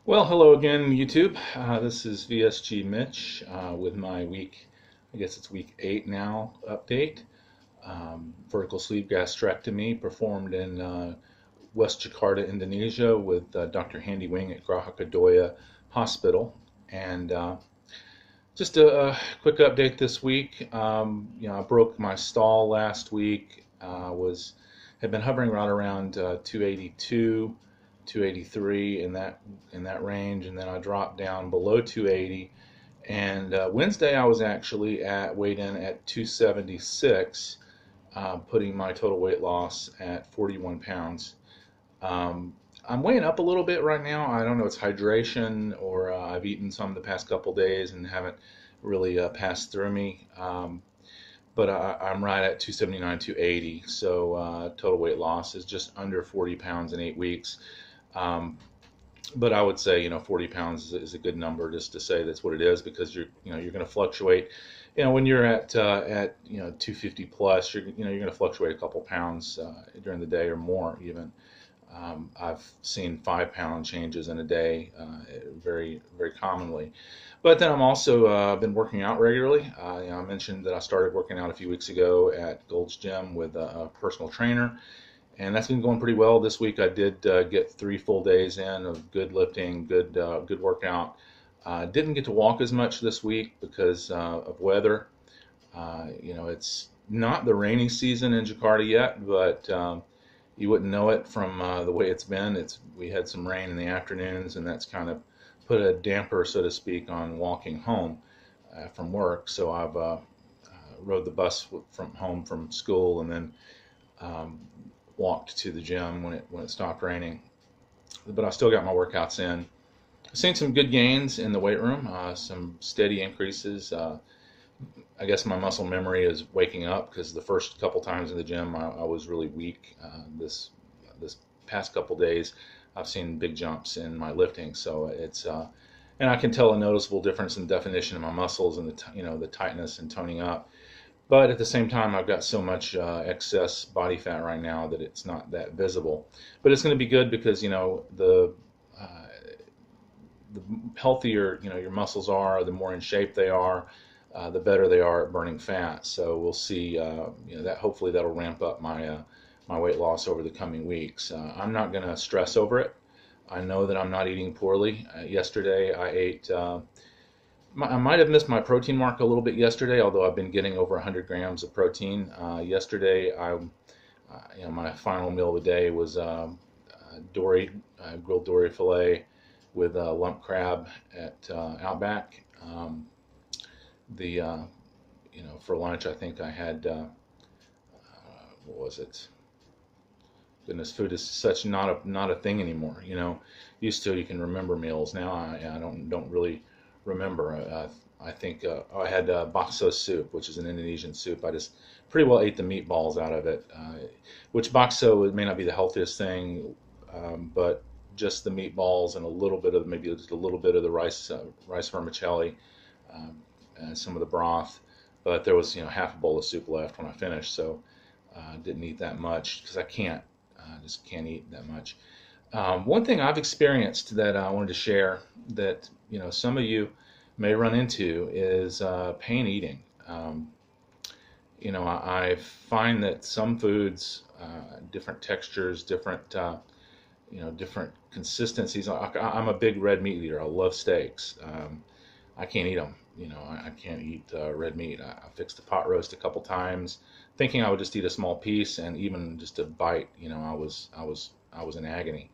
Well, hello again, YouTube. This is VSG Mitch with my week, I guess it's week 8 now, update. Vertical sleeve gastrectomy performed in West Jakarta, Indonesia with Dr. Handy Wing at Graha Kedoya Hospital. And just a quick update this week. I broke my stall last week. Had been hovering right around 282, 283 in that range, and then I dropped down below 280. And Wednesday I was actually weighed in at 276, putting my total weight loss at 41 pounds. I'm weighing up a little bit right now. I don't know, it's hydration or I've eaten some the past couple days and haven't really passed through me. But I'm right at 279, 280. So total weight loss is just under 40 pounds in 8 weeks. Um, but I would say, 40 pounds is a good number just to say that's what it is because you're going to fluctuate. When you're at 250 plus, you're going to fluctuate a couple pounds during the day or more even. I've seen 5 pound changes in a day very, very commonly. But then I'm also been working out regularly. I mentioned that I started working out a few weeks ago at Gold's Gym with a personal trainer, and that's been going pretty well. This week I did get 3 full days in of good lifting, good workout. Didn't get to walk as much this week because of weather. It's not the rainy season in Jakarta yet, but you wouldn't know it from the way it's been. We had some rain in the afternoons, and that's kind of put a damper, so to speak, on walking home from work. So I've rode the bus from home from school, and then um, walked to the gym when it stopped raining. But I still got my workouts in. I've seen some good gains in the weight room, some steady increases. I guess my muscle memory is waking up because the first couple times in the gym I was really weak. This past couple days I've seen big jumps in my lifting, so and I can tell a noticeable difference in definition of my muscles and the tightness and toning up. But at the same time, I've got so much excess body fat right now that it's not that visible. But it's going to be good because uh, the healthier your muscles are, the more in shape they are, the better they are at burning fat. So we'll see. That hopefully that'll ramp up my weight loss over the coming weeks. I'm not going to stress over it. I know that I'm not eating poorly. Yesterday I ate. I might have missed my protein mark a little bit yesterday, although I've been getting over 100 grams of protein. Yesterday, my final meal of the day was grilled dory fillet with lump crab at Outback. The For lunch, I think I had what was it? Goodness, food is such not a thing anymore. Used to you can remember meals. Now I don't really remember. I think I had bakso soup, which is an Indonesian soup. I just pretty well ate the meatballs out of it. Which bakso it may not be the healthiest thing, but just the meatballs and a little bit of maybe just a little bit of the rice vermicelli, um, and some of the broth. But there was half a bowl of soup left when I finished, so didn't eat that much because I can't. Just can't eat that much. One thing I've experienced that I wanted to share that some of you may run into is pain eating. I find that some foods, different textures, different consistencies. I'm a big red meat eater. I love steaks. I can't eat them. I can't eat red meat. I fixed the pot roast a couple times, thinking I would just eat a small piece, and even just a bite, I was in agony.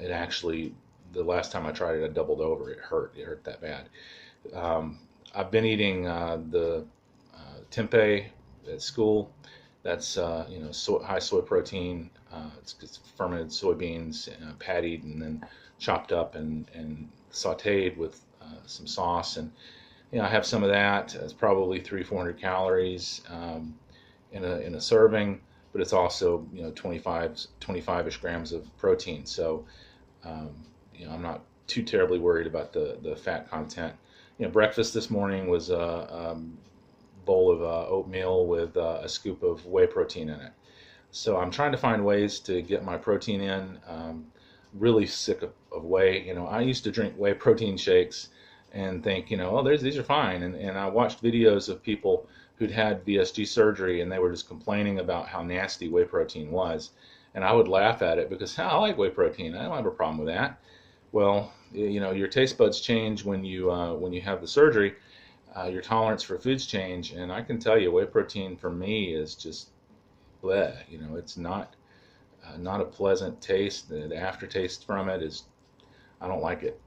It actually, the last time I tried it, I doubled over. It hurt. It hurt that bad. I've been eating the tempeh at school. That's high soy protein. It's fermented soybeans, pattied and then chopped up and sautéed with some sauce. And I have some of that. It's probably 300-400 calories in a serving, but it's also 25-ish grams of protein. So um, I'm not too terribly worried about the fat content. Breakfast this morning was a bowl of oatmeal with a scoop of whey protein in it. So I'm trying to find ways to get my protein in. really sick of whey. I used to drink whey protein shakes and think, oh, these are fine. And I watched videos of people who'd had VSG surgery, and they were just complaining about how nasty whey protein was. And I would laugh at it because I like whey protein. I don't have a problem with that. Well, your taste buds change when you have the surgery. Your tolerance for foods change, and I can tell you, whey protein for me is just bleh. It's not a pleasant taste. The aftertaste from it is, I don't like it.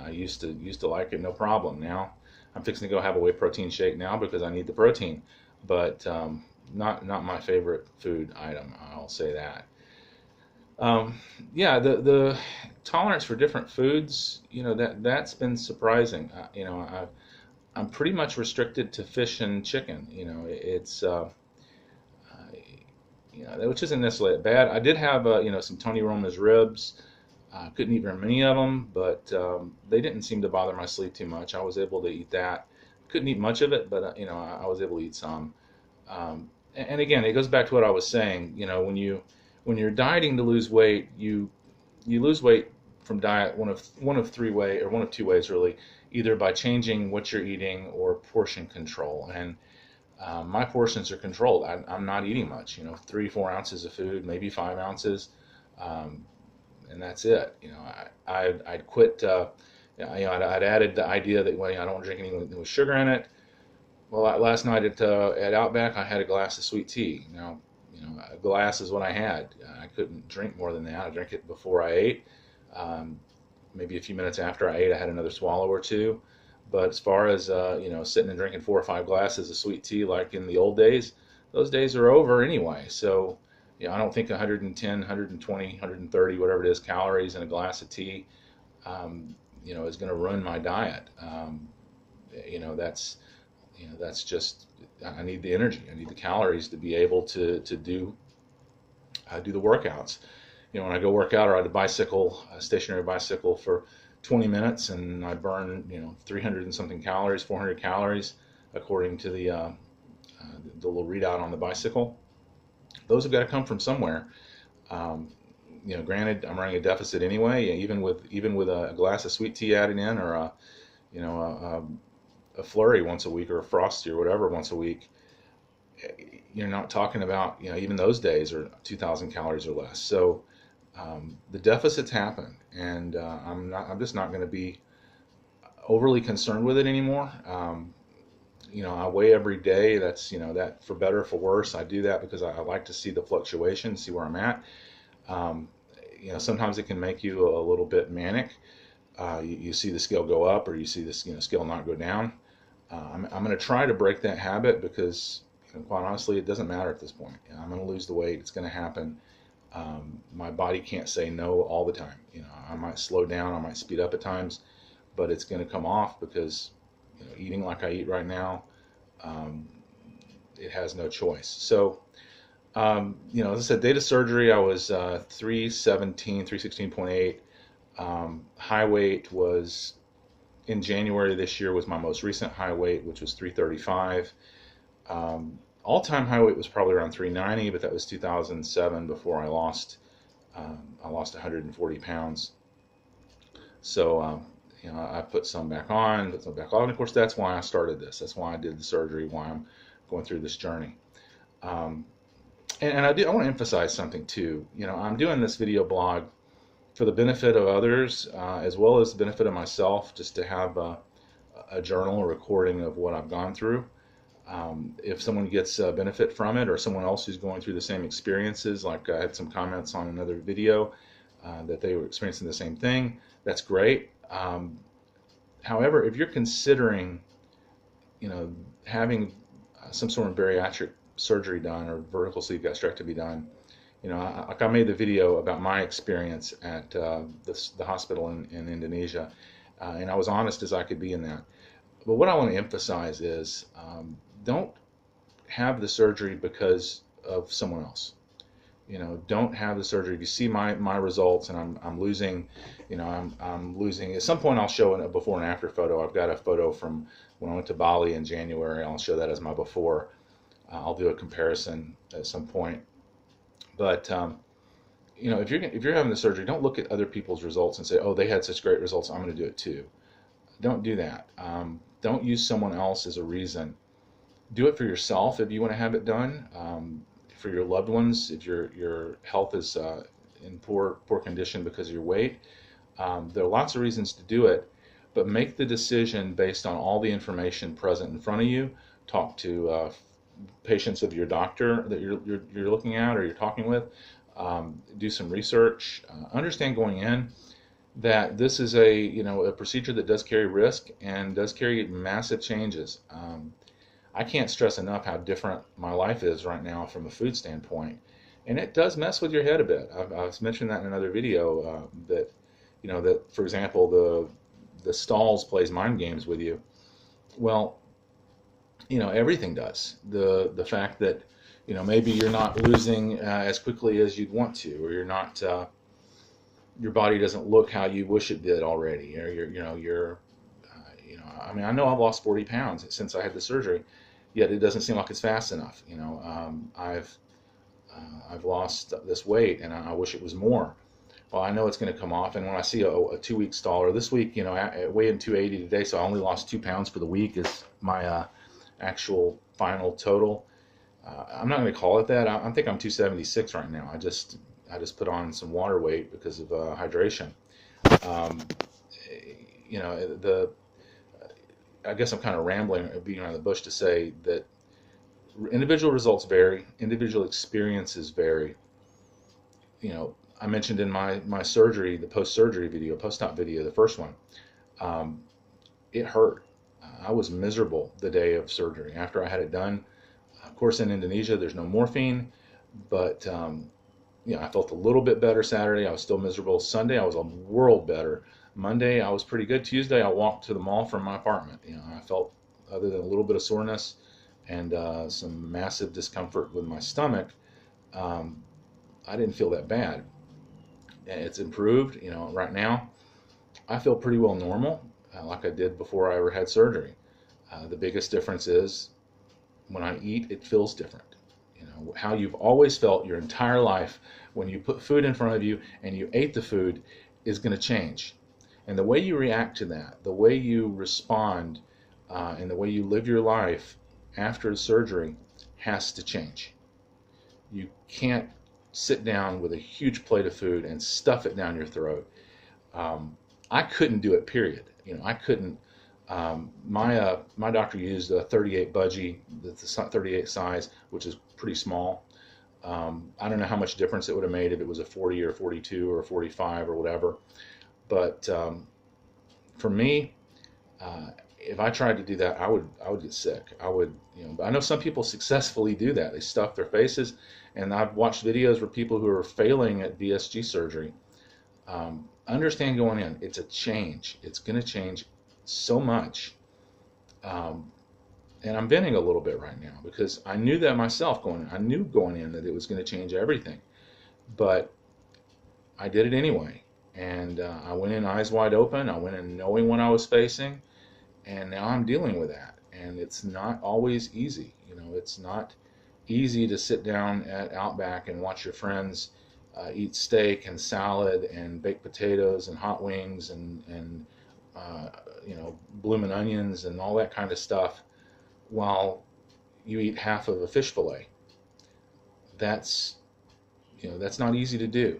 I used to like it, no problem. Now I'm fixing to go have a whey protein shake now because I need the protein, but not my favorite food item. I'll say that. Yeah, the tolerance for different foods, that's been surprising. I'm pretty much restricted to fish and chicken. It's which isn't necessarily bad. I did have some Tony Roma's ribs. I couldn't eat very many of them, but they didn't seem to bother my sleep too much. I was able to eat that. Couldn't eat much of it, but I was able to eat some. And again, it goes back to what I was saying. When you're dieting to lose weight, you lose weight from diet one of three ways, or one of two ways really, either by changing what you're eating or portion control. And my portions are controlled. I'm not eating much. 3-4 ounces of food, maybe 5 ounces, and that's it. I'd quit. I'd added the idea that, well, I don't want to drink anything with sugar in it. Well, last night at Outback, I had a glass of sweet tea. Now, a glass is what I had. I couldn't drink more than that. I drank it before I ate. Maybe a few minutes after I ate, I had another swallow or two. But as far as sitting and drinking 4 or 5 glasses of sweet tea like in the old days, those days are over anyway. So, I don't think 110, 120, 130, whatever it is, calories in a glass of tea, is going to ruin my diet. That's just, I need the energy. I need the calories to be able to do the workouts. When I go work out or ride a stationary bicycle for 20 minutes, and I burn 300 and something calories, 400 calories, according to the little readout on the bicycle. Those have got to come from somewhere. Granted, I'm running a deficit anyway. Even with a glass of sweet tea added in, or a flurry once a week, or a frosty or whatever once a week, you're not talking about even those days are 2,000 calories or less. So the deficits happen, and I'm just not going to be overly concerned with it anymore. I weigh every day. That's that for better or for worse. I do that because I like to see the fluctuation, see where I'm at. Sometimes it can make you a little bit manic. You see the scale go up, or you see the scale not go down. I'm going to try to break that habit because, quite honestly, it doesn't matter at this point. I'm going to lose the weight. It's going to happen. My body can't say no all the time. I might slow down, I might speed up at times, but it's going to come off because, eating like I eat right now, it has no choice. So, as I said, date of surgery, I was 316.8. High weight was in January this year was my most recent high weight, which was 335. All-time high weight was probably around 390, but that was 2007 before I lost 140 pounds. So I put some back on, put some back on. And of course, that's why I started this. That's why I did the surgery. Why I'm going through this journey. And I want to emphasize something too. I'm doing this video blog for the benefit of others, as well as the benefit of myself, just to have a journal, a recording of what I've gone through. If someone gets benefit from it, or someone else who's going through the same experiences, like I had some comments on another video that they were experiencing the same thing, that's great. However, if you're considering, having some sort of bariatric surgery done or vertical sleeve gastrectomy done, I made the video about my experience at the hospital in Indonesia, and I was honest as I could be in that. But what I want to emphasize is, don't have the surgery because of someone else. Don't have the surgery. If you see my results, and I'm losing, I'm losing. At some point, I'll show a before and after photo. I've got a photo from when I went to Bali in January. I'll show that as my before. I'll do a comparison at some point. But if you're having the surgery, don't look at other people's results and say, oh, they had such great results, I'm going to do it too. Don't do that. Don't use someone else as a reason. Do it for yourself if you want to have it done. For your loved ones, if your health is in poor condition because of your weight, there are lots of reasons to do it, but make the decision based on all the information present in front of you. Talk to patients of your doctor that you're looking at or you're talking with. Do some research. Understand going in that this is a procedure that does carry risk and does carry massive changes. I can't stress enough how different my life is right now from a food standpoint, and it does mess with your head a bit. I've mentioned that in another video, that for example the stalls plays mind games with you. Well, everything does. The fact that maybe you're not losing as quickly as you'd want to, or you're not your body doesn't look how you wish it did already, or I mean, I know I've lost 40 pounds since I had the surgery, yet it doesn't seem like it's fast enough. I've lost this weight, and I wish it was more. Well, I know it's going to come off, and when I see a 2-week stall, or this week, I weighed in 280 today, so I only lost 2 pounds for the week is my actual final total. I'm not going to call it that. I think I'm 276 right now. I just put on some water weight because of hydration. Um, I guess I'm kind of rambling, beating around the bush to say that individual results vary, individual experiences vary. I mentioned in my surgery, the post-surgery video, post-op video, the first one, it hurt. I was miserable the day of surgery after I had it done. Of course, in Indonesia, there's no morphine, but I felt a little bit better Saturday. I was still miserable. Sunday, I was a world better. Monday, I was pretty good. Tuesday, I walked to the mall from my apartment. I felt, other than a little bit of soreness and some massive discomfort with my stomach, I didn't feel that bad. It's improved. Right now, I feel pretty well normal, like I did before I ever had surgery. The biggest difference is when I eat, it feels different. How you've always felt your entire life when you put food in front of you and you ate the food is going to change. And the way you react to that, the way you respond, and the way you live your life after the surgery has to change. You can't sit down with a huge plate of food and stuff it down your throat. I couldn't do it, period. I couldn't. My doctor used a 38 budgie, the 38 size, which is pretty small. I don't know how much difference it would have made if it was a 40 or 42 or 45 or whatever. But for me, if I tried to do that, I would get sick. I know some people successfully do that. They stuff their faces, and I've watched videos where people who are failing at VSG surgery. Understand going in, it's a change. It's going to change so much. And I'm venting a little bit right now because I knew that myself going in. I knew going in that it was going to change everything. But I did it anyway. And I went in eyes wide open. I went in knowing what I was facing. And now I'm dealing with that. And it's not always easy. It's not easy to sit down at Outback and watch your friends eat steak and salad and baked potatoes and hot wings and bloomin' onions and all that kind of stuff while you eat half of a fish fillet. That's not easy to do.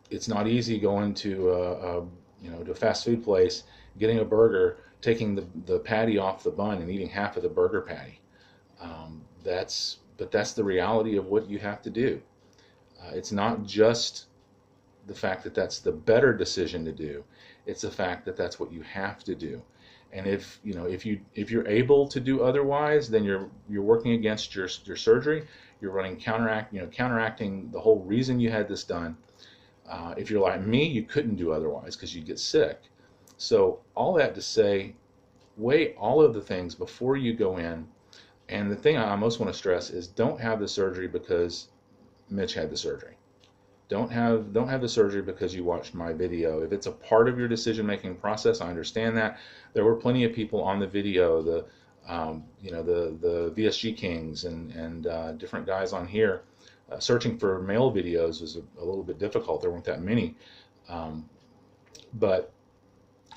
It's not easy going to to a fast food place, getting a burger, taking the patty off the bun and eating half of the burger patty. But that's the reality of what you have to do. It's not just the fact that that's the better decision to do. It's the fact that that's what you have to do. And if you're able to do otherwise, then you're working against your surgery. You're running counteracting the whole reason you had this done. If you're like me, you couldn't do otherwise because you'd get sick. So all that to say, weigh all of the things before you go in. And the thing I most want to stress is don't have the surgery because Mitch had the surgery. Don't have the surgery because you watched my video. If it's a part of your decision-making process, I understand that. There were plenty of people on the video, the VSG Kings and different guys on here Searching for male videos was a little bit difficult. There weren't that many, um, but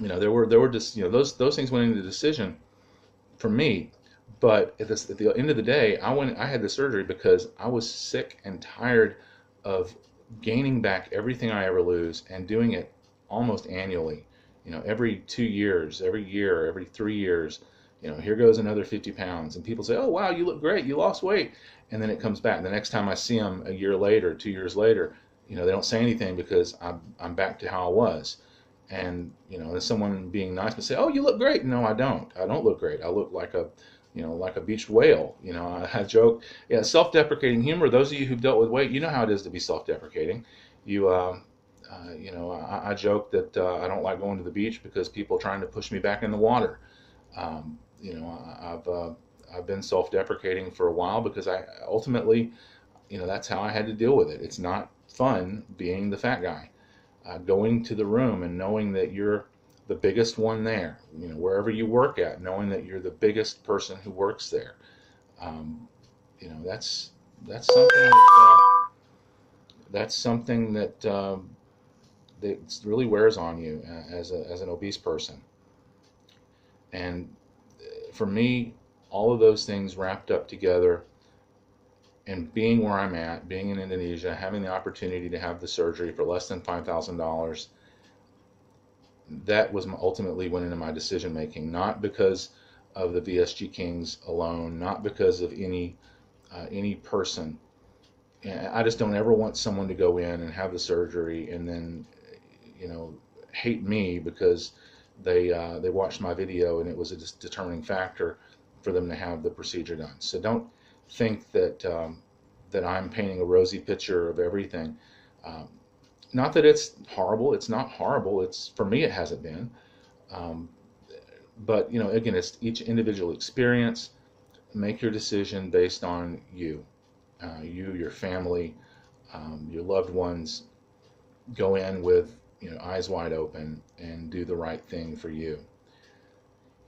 there were just those things went into the decision for me. But at the end of the day, I had the surgery because I was sick and tired of gaining back everything I ever lose and doing it almost annually. Every 2 years, every year, every 3 years, here goes another 50 pounds. And people say, oh, wow, you look great. You lost weight. And then it comes back. The next time I see them a year later, 2 years later, they don't say anything because I'm back to how I was. And, there's someone being nice and say, oh, you look great. No, I don't. I don't look great. I look like like a beached whale. I joke. Yeah, self-deprecating humor. Those of you who've dealt with weight, you know how it is to be self-deprecating. I joke that I don't like going to the beach because people are trying to push me back in the water. Um, you know, I've been self-deprecating for a while because I ultimately, that's how I had to deal with it. It's not fun being the fat guy. Going to the room and knowing that you're the biggest one there, wherever you work at, knowing that you're the biggest person who works there. Um, that's something that really wears on you as an obese person. And for me, all of those things wrapped up together, and being where I'm at, being in Indonesia, having the opportunity to have the surgery for less than $5,000, that was ultimately went into my decision making, not because of the VSG Kings alone, not because of any person. And I just don't ever want someone to go in and have the surgery and then, hate me because they watched my video and it was a determining factor for them to have the procedure done. So don't think that I'm painting a rosy picture of everything. Um, Not that it's horrible. It's not horrible. It's, for me, it hasn't been. Um, but again, it's each individual experience. Make your decision based on you, your family, your loved ones. Go in with eyes wide open and do the right thing for you.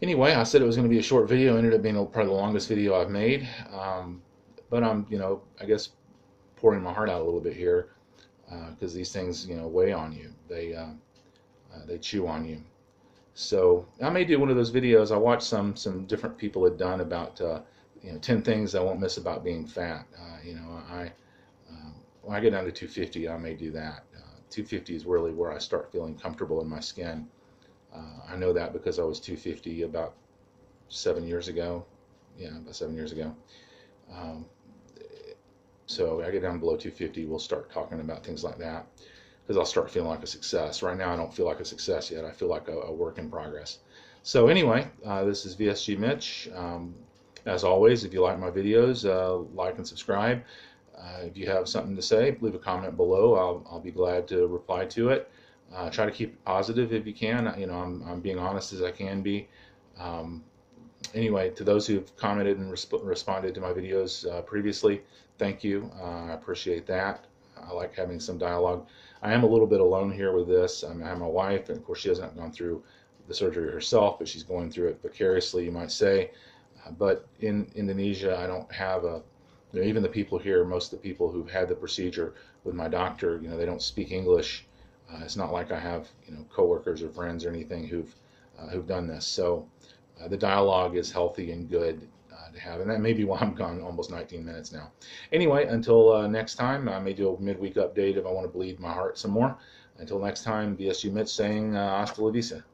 Anyway, I said it was going to be a short video. It ended up being probably the longest video I've made. But I'm, I guess, pouring my heart out a little bit here because these things, weigh on you. They chew on you. So I may do one of those videos. I watched some different people had done about 10 things I won't miss about being fat. When I get down to 250, I may do that. 250 is really where I start feeling comfortable in my skin. I know that because I was 250 about 7 years ago. Yeah, about 7 years ago. So I get down below 250, we'll start talking about things like that because I'll start feeling like a success. Right now, I don't feel like a success yet. I feel like a work in progress. So anyway, this is VSG Mitch. As always, if you like my videos, like and subscribe. If you have something to say, leave a comment below. I'll be glad to reply to it. Try to keep it positive if you can. I'm being honest as I can be. Anyway, to those who've commented and responded to my videos previously, thank you. I appreciate that. I like having some dialogue. I am a little bit alone here with this. I have my wife, and of course she hasn't gone through the surgery herself, but she's going through it vicariously, you might say. But in Indonesia, I don't have even the people here, most of the people who've had the procedure with my doctor, they don't speak English. It's not like I have, coworkers or friends or anything who've done this. So the dialogue is healthy and good to have, and that may be why I'm gone almost 19 minutes now. Anyway, until next time, I may do a midweek update if I want to bleed my heart some more. Until next time, VSG Mitch saying hasta la vista.